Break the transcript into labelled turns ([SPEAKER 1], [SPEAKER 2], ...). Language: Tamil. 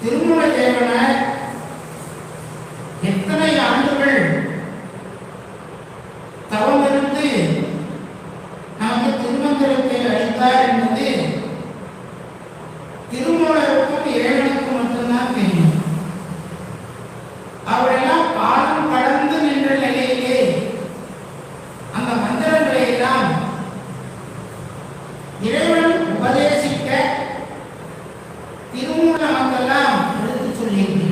[SPEAKER 1] திருமூல தேவனார் எத்தனை ஆண்டுகள் தவமிருந்து நமக்கு திருமந்திரத்தை அளித்தார் என்பது திருமூலருக்கும் இறைவனுக்கும் மட்டும்தான் தெரியும். அவரெல்லாம் காலம் கடந்து நின்ற நிலையிலே அந்த மந்திரங்களை எல்லாம் இறைவன் உபதேசிக்க திருமூல மக்கெல்லாம் எடுத்து சொல்லியிருக்கிறார்.